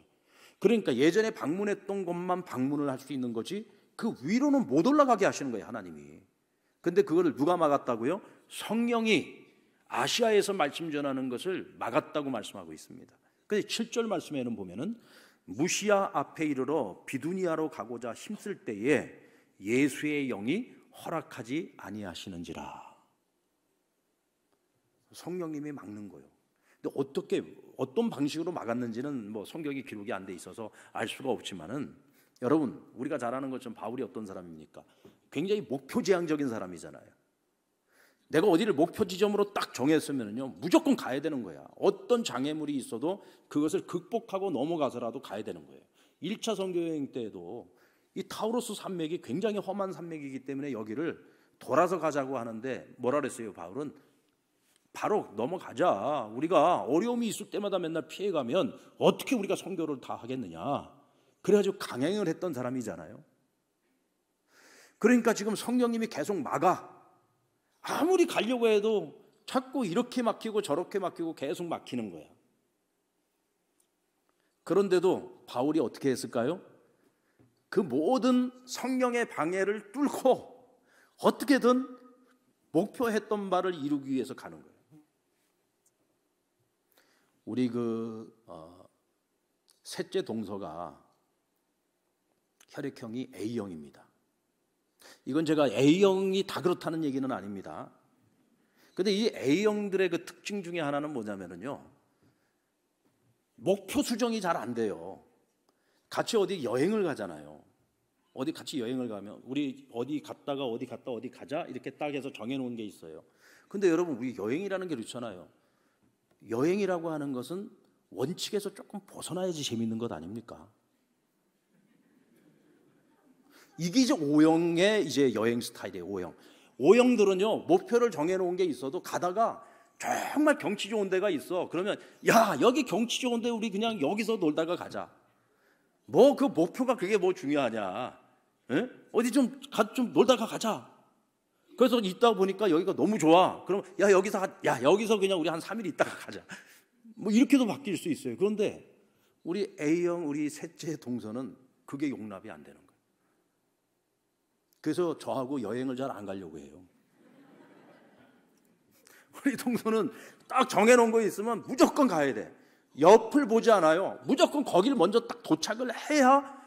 그러니까 예전에 방문했던 곳만 방문을 할 수 있는 거지 그 위로는 못 올라가게 하시는 거예요, 하나님이. 근데 그거를 누가 막았다고요? 성령이 아시아에서 말씀 전하는 것을 막았다고 말씀하고 있습니다. 그래서 7절 말씀에는 보면은 무시아 앞에 이르러 비두니아로 가고자 힘쓸 때에 예수의 영이 허락하지 아니하시는지라. 성령님이 막는 거예요. 근데 어떤 방식으로 막았는지는 뭐 성경이 기록이 안 돼 있어서 알 수가 없지만은 여러분, 우리가 잘 아는 것처럼 바울이 어떤 사람입니까? 굉장히 목표지향적인 사람이잖아요. 내가 어디를 목표 지점으로 딱 정했으면요 무조건 가야 되는 거야. 어떤 장애물이 있어도 그것을 극복하고 넘어가서라도 가야 되는 거예요. 1차 선교여행 때에도 이 타우로스 산맥이 굉장히 험한 산맥이기 때문에 여기를 돌아서 가자고 하는데 뭐라 그랬어요? 바울은 바로 넘어가자. 우리가 어려움이 있을 때마다 맨날 피해가면 어떻게 우리가 선교를 다 하겠느냐. 그래가지고 강행을 했던 사람이잖아요. 그러니까 지금 성령님이 계속 막아. 아무리 가려고 해도 자꾸 이렇게 막히고 저렇게 막히고 계속 막히는 거야. 그런데도 바울이 어떻게 했을까요? 그 모든 성령의 방해를 뚫고 어떻게든 목표했던 바를 이루기 위해서 가는 거예요. 우리 셋째 동서가 혈액형이 A형입니다. 이건 제가 A형이 다 그렇다는 얘기는 아닙니다. 근데 이 A형들의 그 특징 중에 하나는 뭐냐면요, 목표 수정이 잘 안 돼요. 같이 어디 여행을 가잖아요. 어디 같이 여행을 가면 우리 어디 갔다가 어디 갔다 어디 가자 이렇게 딱 해서 정해놓은 게 있어요. 근데 여러분, 우리 여행이라는 게 그렇잖아요. 여행이라고 하는 것은 원칙에서 조금 벗어나야지 재밌는 것 아닙니까? 이게 이제 O형의 이제 여행 스타일이에요. O형들은요, 목표를 정해놓은 게 있어도 가다가 정말 경치 좋은 데가 있어. 그러면 야, 여기 경치 좋은데 우리 그냥 여기서 놀다가 가자. 뭐 그 목표가 그게 뭐 중요하냐? 에? 어디 좀 놀다가 가자. 그래서 있다 보니까 여기가 너무 좋아. 그럼 야, 여기서 그냥 우리 한 3일 있다가 가자. 뭐 이렇게도 바뀔 수 있어요. 그런데 우리 A형, 우리 셋째 동서는 그게 용납이 안 되는 거예요. 그래서 저하고 여행을 잘 안 가려고 해요. 우리 동서는 딱 정해놓은 거 있으면 무조건 가야 돼. 옆을 보지 않아요. 무조건 거기를 먼저 딱 도착을 해야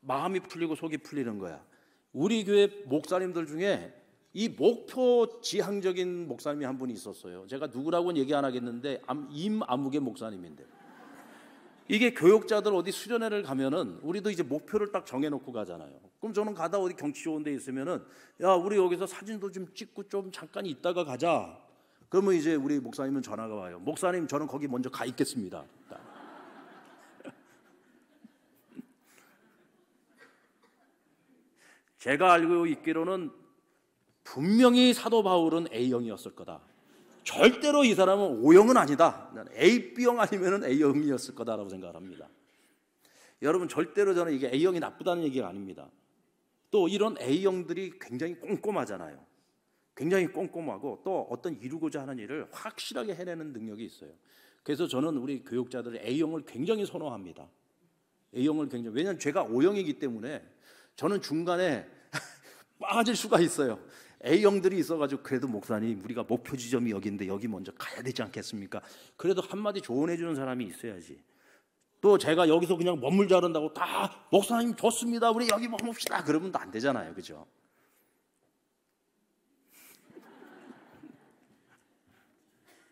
마음이 풀리고 속이 풀리는 거야. 우리 교회 목사님들 중에 이 목표 지향적인 목사님이 한 분이 있었어요. 제가 누구라고는 얘기 안 하겠는데 임아무개 목사님인데, 이게 교육자들 어디 수련회를 가면은 우리도 이제 목표를 딱 정해놓고 가잖아요. 그럼 저는 가다 어디 경치 좋은 데 있으면은 야, 우리 여기서 사진도 좀 찍고 좀 잠깐 있다가 가자. 그러면 이제 우리 목사님은 전화가 와요. 목사님, 저는 거기 먼저 가 있겠습니다. 제가 알고 있기로는 분명히 사도 바울은 A형이었을 거다. 절대로 이 사람은 O형은 아니다. A, B형 아니면 A형이었을 거다라고 생각을 합니다. 여러분, 절대로 저는 이게 A형이 나쁘다는 얘기가 아닙니다. 또 이런 A형들이 굉장히 꼼꼼하잖아요. 굉장히 꼼꼼하고 또 어떤 이루고자 하는 일을 확실하게 해내는 능력이 있어요. 그래서 저는 우리 교육자들 A형을 굉장히 선호합니다. A형을 굉장히, 왜냐하면 제가 O형이기 때문에 저는 중간에 빠질 수가 있어요. A형들이 있어가지고 그래도 목사님, 우리가 목표 지점이 여기인데 여기 먼저 가야 되지 않겠습니까? 그래도 한마디 조언해주는 사람이 있어야지. 또 제가 여기서 그냥 머물자 그런다고 다 목사님 좋습니다, 우리 여기 머뭅시다 그러면 안 되잖아요. 그죠?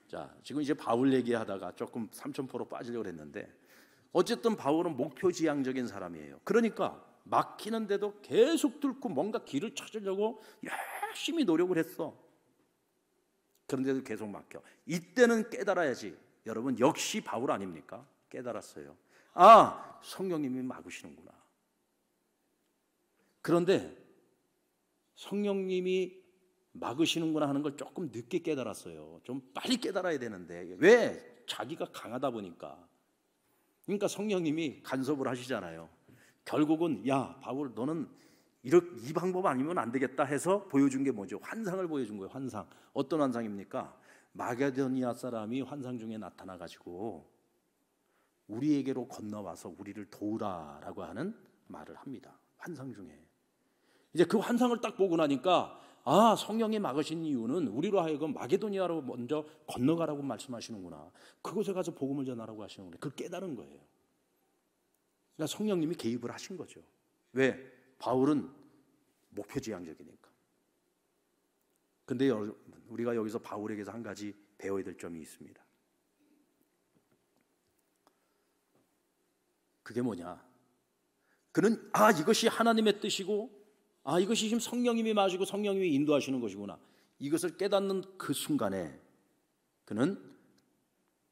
자, 지금 이제 바울 얘기하다가 조금 삼천포로 빠지려고 했는데, 어쨌든 바울은 목표지향적인 사람이에요. 그러니까 막히는데도 계속 뚫고 뭔가 길을 찾으려고 열심히 노력을 했어. 그런데도 계속 막혀. 이때는 깨달아야지. 여러분, 역시 바울 아닙니까? 깨달았어요. 아, 성령님이 막으시는구나. 그런데 성령님이 막으시는구나 하는 걸 조금 늦게 깨달았어요. 좀 빨리 깨달아야 되는데, 왜? 자기가 강하다 보니까. 그러니까 성령님이 간섭을 하시잖아요. 결국은 야, 바울, 너는 이 방법 아니면 안 되겠다 해서 보여준 게 뭐죠? 환상을 보여준 거예요. 환상. 어떤 환상입니까? 마게도니아 사람이 환상 중에 나타나가지고 우리에게로 건너와서 우리를 도우라라고 하는 말을 합니다. 환상 중에. 이제 그 환상을 딱 보고 나니까, 아, 성령이 막으신 이유는 우리로 하여금 마게도니아로 먼저 건너가라고 말씀하시는구나. 그곳에 가서 복음을 전하라고 하시는구나. 그걸 깨달은 거예요. 그러니까 성령님이 개입을 하신 거죠. 왜? 바울은 목표지향적이니까. 근데 우리가 여기서 바울에게서 한 가지 배워야 될 점이 있습니다. 그게 뭐냐? 그는 이것이 하나님의 뜻이고, 이것이 지금 성령님이 마시고 성령님이 인도하시는 것이구나, 이것을 깨닫는 그 순간에 그는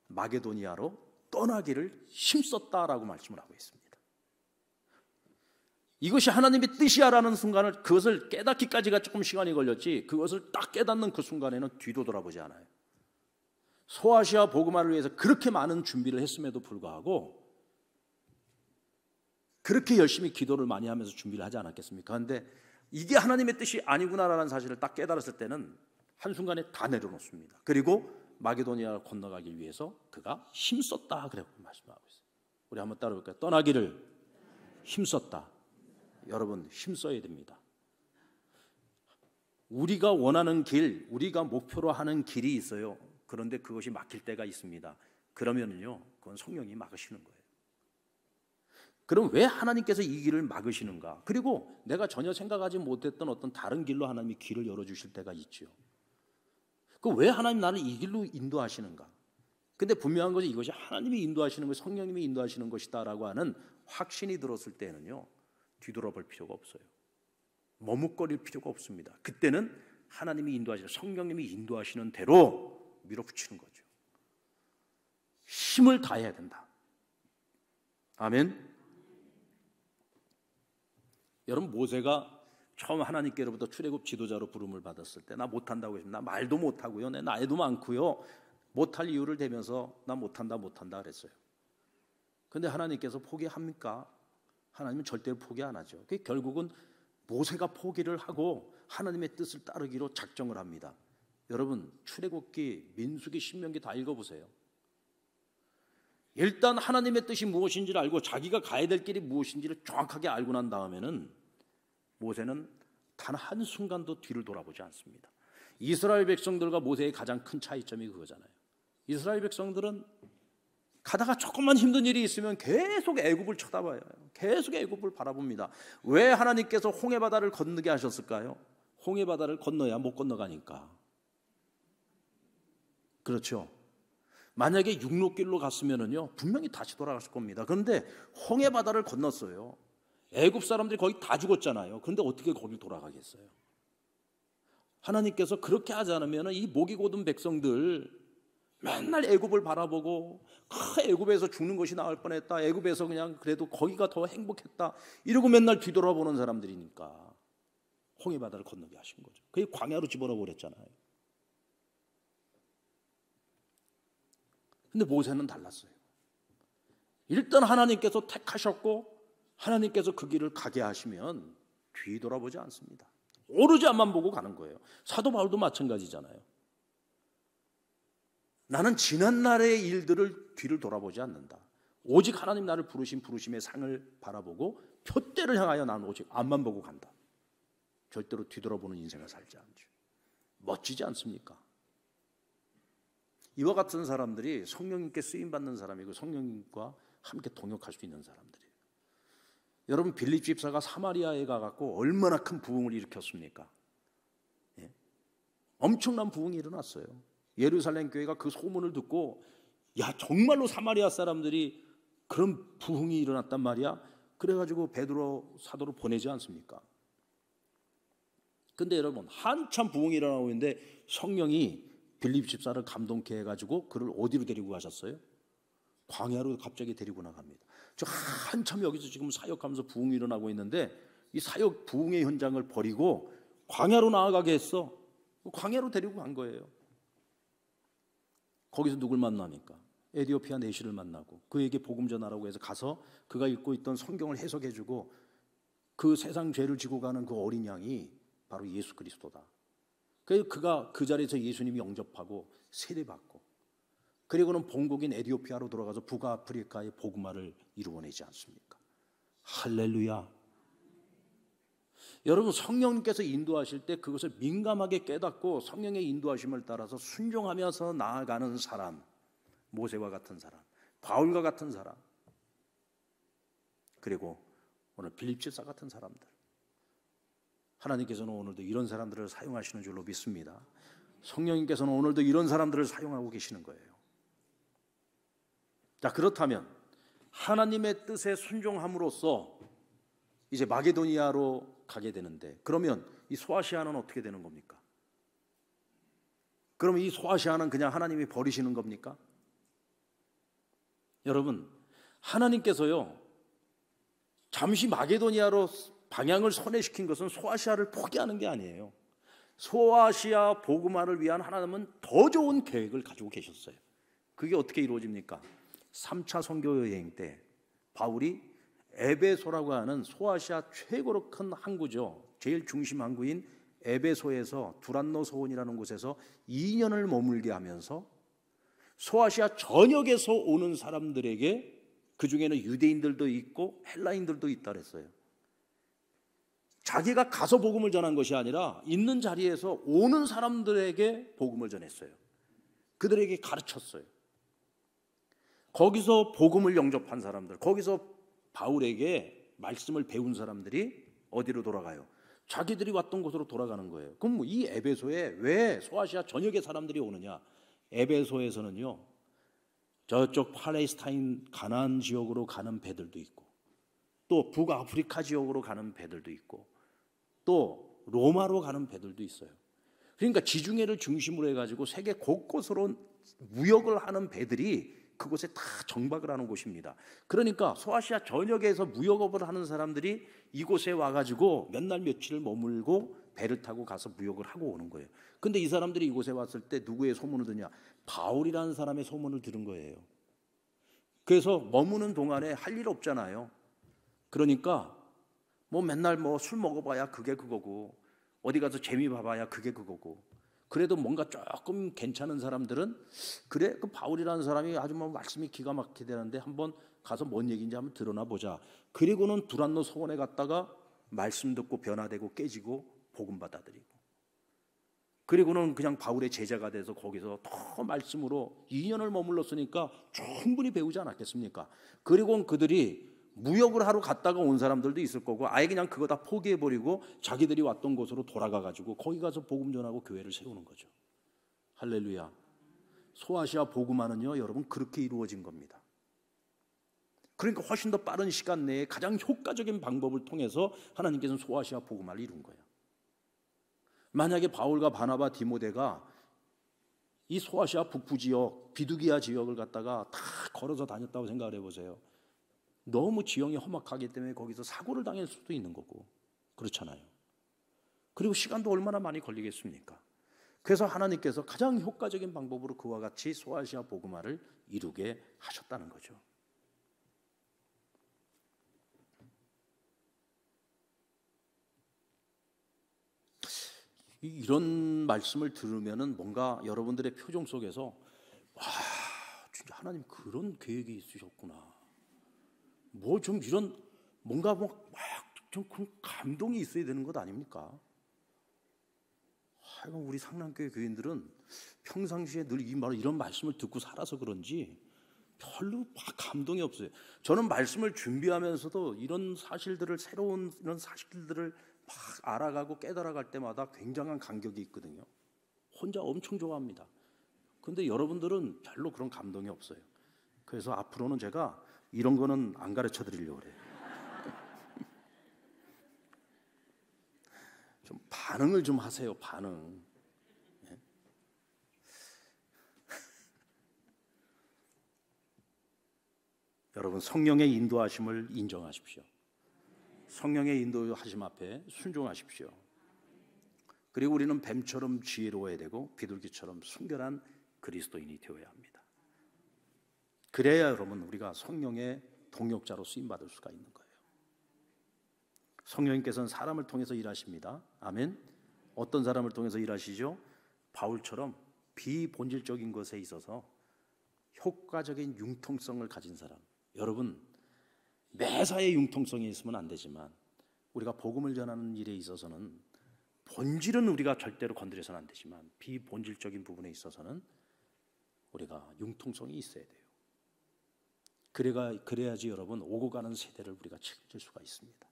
마게도니아로 떠나기를 힘썼다라고 말씀을 하고 있습니다. 이것이 하나님의 뜻이야라는 순간을, 그것을 깨닫기까지가 조금 시간이 걸렸지, 그것을 딱 깨닫는 그 순간에는 뒤도 돌아보지 않아요. 소아시아 복음화를 위해서 그렇게 많은 준비를 했음에도 불구하고 그렇게 열심히 기도를 많이 하면서 준비를 하지 않았겠습니까? 그런데 이게 하나님의 뜻이 아니구나라는 사실을 딱 깨달았을 때는 한순간에 다 내려놓습니다. 그리고 마게도니아를 건너가기 위해서 그가 힘썼다 그라고 말씀하고 있어요. 우리 한번 따라볼까요? 떠나기를 힘썼다. 여러분, 힘써야 됩니다. 우리가 원하는 길, 우리가 목표로 하는 길이 있어요. 그런데 그것이 막힐 때가 있습니다. 그러면요, 그건 성령이 막으시는 거예요. 그럼 왜 하나님께서 이 길을 막으시는가? 그리고 내가 전혀 생각하지 못했던 어떤 다른 길로 하나님이 길을 열어주실 때가 있죠. 그 왜 하나님 나를 이 길로 인도하시는가? 근데 분명한 것이 이것이 하나님이 인도하시는 것, 성령님이 인도하시는 것이다라고 하는 확신이 들었을 때는요, 뒤돌아볼 필요가 없어요. 머뭇거릴 필요가 없습니다. 그때는 하나님이 인도하시는, 성령님이 인도하시는 대로 밀어붙이는 거죠. 힘을 다해야 된다. 아멘. 여러분, 모세가 처음 하나님께로부터 출애굽 지도자로 부름을 받았을 때 나 못한다고 했습니다. 나 말도 못하고요, 내 나이도 많고요, 못할 이유를 대면서 나 못한다 그랬어요. 근데 하나님께서 포기합니까? 하나님은 절대로 포기 안 하죠. 결국은 모세가 포기를 하고 하나님의 뜻을 따르기로 작정을 합니다. 여러분, 출애굽기, 민수기, 신명기 다 읽어보세요. 일단 하나님의 뜻이 무엇인지를 알고 자기가 가야 될 길이 무엇인지를 정확하게 알고 난 다음에는 모세는 단 한순간도 뒤를 돌아보지 않습니다. 이스라엘 백성들과 모세의 가장 큰 차이점이 그거잖아요. 이스라엘 백성들은 가다가 조금만 힘든 일이 있으면 계속 애굽을 쳐다봐요. 계속 애굽을 바라봅니다. 왜 하나님께서 홍해바다를 건너게 하셨을까요? 홍해바다를 건너야 못 건너가니까. 그렇죠. 만약에 육로길로 갔으면은요, 분명히 다시 돌아갔을 겁니다. 그런데 홍해바다를 건넜어요. 애굽 사람들이 거의 다 죽었잖아요. 그런데 어떻게 거길 돌아가겠어요? 하나님께서 그렇게 하지 않으면 이 목이 곧은 백성들 맨날 애굽을 바라보고 애굽에서 죽는 것이 나을 뻔했다, 애굽에서 그냥 그래도 거기가 더 행복했다 이러고 맨날 뒤돌아보는 사람들이니까 홍해바다를 건너게 하신 거죠. 그게 광야로 집어넣어 버렸잖아요. 근데 모세는 달랐어요. 일단 하나님께서 택하셨고 하나님께서 그 길을 가게 하시면 뒤돌아보지 않습니다. 오로지 앞만 보고 가는 거예요. 사도 바울도 마찬가지잖아요. 나는 지난날의 일들을 뒤를 돌아보지 않는다. 오직 하나님 나를 부르신 부르심의 상을 바라보고 표대를 향하여 나는 오직 앞만 보고 간다. 절대로 뒤돌아보는 인생을 살지 않죠. 멋지지 않습니까? 이와 같은 사람들이 성령님께 쓰임받는 사람이고 성령님과 함께 동역할 수 있는 사람들이에요. 여러분, 빌립 집사가 사마리아에 가갖고 얼마나 큰 부흥을 일으켰습니까? 예? 엄청난 부흥이 일어났어요. 예루살렘 교회가 그 소문을 듣고 야, 정말로 사마리아 사람들이 그런 부흥이 일어났단 말이야. 그래가지고 베드로 사도를 보내지 않습니까? 근데 여러분, 한참 부흥이 일어나고 있는데 성령이 빌립 집사를 감동케 해가지고 그를 어디로 데리고 가셨어요? 광야로 갑자기 데리고 나갑니다. 저 한참 여기서 지금 사역하면서 부흥이 일어나고 있는데 이 사역 부흥의 현장을 버리고 광야로 나아가게 했어. 광야로 데리고 간 거예요. 거기서 누굴 만납니까? 에디오피아 내시를 만나고 그에게 복음 전하라고 해서 가서 그가 읽고 있던 성경을 해석해주고 그 세상 죄를 지고 가는 그 어린 양이 바로 예수 그리스도다. 그래서 그가 그 자리에서 예수님이 영접하고 세례받고 그리고는 본국인 에디오피아로 돌아가서 북아프리카의 복음화를 이루어내지 않습니까? 할렐루야. 여러분, 성령님께서 인도하실 때 그것을 민감하게 깨닫고 성령의 인도하심을 따라서 순종하면서 나아가는 사람, 모세와 같은 사람, 바울과 같은 사람, 그리고 오늘 빌립 집사 같은 사람들, 하나님께서는 오늘도 이런 사람들을 사용하시는 줄로 믿습니다. 성령님께서는 오늘도 이런 사람들을 사용하고 계시는 거예요. 자, 그렇다면 하나님의 뜻에 순종함으로써 이제 마게도니아로 가게 되는데, 그러면 이 소아시아는 어떻게 되는 겁니까? 그러면 이 소아시아는 그냥 하나님이 버리시는 겁니까? 여러분, 하나님께서요 잠시 마게도니아로 방향을 선회시킨 것은 소아시아를 포기하는 게 아니에요. 소아시아 복음화를 위한 하나님은 더 좋은 계획을 가지고 계셨어요. 그게 어떻게 이루어집니까? 3차 선교 여행 때 바울이 에베소라고 하는 소아시아 최고로 큰 항구죠. 제일 중심 항구인 에베소에서 두란노 소원이라는 곳에서 2년을 머물게 하면서 소아시아 전역에서 오는 사람들에게, 그 중에는 유대인들도 있고 헬라인들도 있다 그랬어요. 자기가 가서 복음을 전한 것이 아니라 있는 자리에서 오는 사람들에게 복음을 전했어요. 그들에게 가르쳤어요. 거기서 복음을 영접한 사람들, 거기서 바울에게 말씀을 배운 사람들이 어디로 돌아가요? 자기들이 왔던 곳으로 돌아가는 거예요. 그럼 이 에베소에 왜 소아시아 전역의 사람들이 오느냐? 에베소에서는요 저쪽 팔레스타인 가나안 지역으로 가는 배들도 있고, 또 북아프리카 지역으로 가는 배들도 있고, 또 로마로 가는 배들도 있어요. 그러니까 지중해를 중심으로 해가지고 세계 곳곳으로 무역을 하는 배들이 그곳에 다 정박을 하는 곳입니다. 그러니까 소아시아 전역에서 무역업을 하는 사람들이 이곳에 와가지고 몇 날 며칠을 머물고 배를 타고 가서 무역을 하고 오는 거예요. 근데 이 사람들이 이곳에 왔을 때 누구의 소문을 듣냐? 바울이라는 사람의 소문을 들은 거예요. 그래서 머무는 동안에 할 일 없잖아요. 그러니까 뭐 맨날 뭐 술 먹어봐야 그게 그거고, 어디 가서 재미 봐봐야 그게 그거고, 그래도 뭔가 조금 괜찮은 사람들은 그래, 그 바울이라는 사람이 아주 뭐 말씀이 기가 막히게 되는데 한번 가서 뭔 얘기인지 한번 들어나 보자. 그리고는 두란노 서원에 갔다가 말씀 듣고 변화되고 깨지고 복음 받아들이고, 그리고는 그냥 바울의 제자가 돼서 거기서 더 말씀으로 2년을 머물렀으니까 충분히 배우지 않았겠습니까? 그리고 그들이 무역을 하러 갔다가 온 사람들도 있을 거고, 아예 그냥 그거 다 포기해버리고 자기들이 왔던 곳으로 돌아가가지고 거기 가서 복음 전하고 교회를 세우는 거죠. 할렐루야. 소아시아 복음화는요, 여러분, 그렇게 이루어진 겁니다. 그러니까 훨씬 더 빠른 시간 내에 가장 효과적인 방법을 통해서 하나님께서는 소아시아 복음화를 이룬 거예요. 만약에 바울과 바나바, 디모데가 이 소아시아 북부 지역, 비두기아 지역을 갖다가 다 걸어서 다녔다고 생각을 해보세요. 너무 지형이 험악하기 때문에 거기서 사고를 당할 수도 있는 거고, 그렇잖아요. 그리고 시간도 얼마나 많이 걸리겠습니까? 그래서 하나님께서 가장 효과적인 방법으로 그와 같이 소아시아 복음화를 이루게 하셨다는 거죠. 이런 말씀을 들으면은 뭔가 여러분들의 표정 속에서 와, 진짜 하나님 그런 계획이 있으셨구나. 뭐 좀 이런 뭔가 좀 감동이 있어야 되는 것 아닙니까? 우리 상남교회 교인들은 평상시에 늘 이런 말씀을 듣고 살아서 그런지 별로 감동이 없어요. 저는 말씀을 준비하면서도 이런 사실들을, 새로운 이런 사실들을 막 알아가고 깨달아갈 때마다 굉장한 감격이 있거든요. 혼자 엄청 좋아합니다. 그런데 여러분들은 별로 그런 감동이 없어요. 그래서 앞으로는 제가 이런 거는 안 가르쳐 드리려고 그래요. 좀 반응을 좀 하세요. 반응. 예? 여러분, 성령의 인도하심을 인정하십시오. 성령의 인도하심 앞에 순종하십시오. 그리고 우리는 뱀처럼 지혜로워야 되고 비둘기처럼 순결한 그리스도인이 되어야 합니다. 그래야 여러분, 우리가 성령의 동역자로 쓰임받을 수가 있는 거예요. 성령님께서는 사람을 통해서 일하십니다. 아멘. 어떤 사람을 통해서 일하시죠? 바울처럼 비본질적인 것에 있어서 효과적인 융통성을 가진 사람. 여러분, 매사에 융통성이 있으면 안 되지만 우리가 복음을 전하는 일에 있어서는 본질은 우리가 절대로 건드려서는 안 되지만 비본질적인 부분에 있어서는 우리가 융통성이 있어야 돼요. 그래야지 여러분, 오고 가는 세대를 우리가 책임질 수가 있습니다.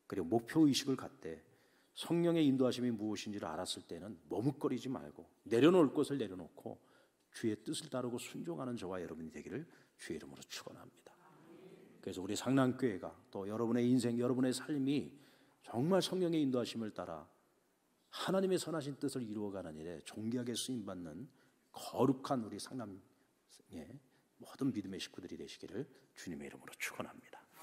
그리고 목표의식을 갖되 성령의 인도하심이 무엇인지를 알았을 때는 머뭇거리지 말고 내려놓을 것을 내려놓고 주의 뜻을 따르고 순종하는 저와 여러분이 되기를 주의 이름으로 축원합니다. 그래서 우리 상남교회가 또 여러분의 인생, 여러분의 삶이 정말 성령의 인도하심을 따라 하나님의 선하신 뜻을 이루어가는 일에 존귀하게 쓰임받는 거룩한 우리 상남의 모든 믿음의 식구들이 되시기를 주님의 이름으로 축원합니다.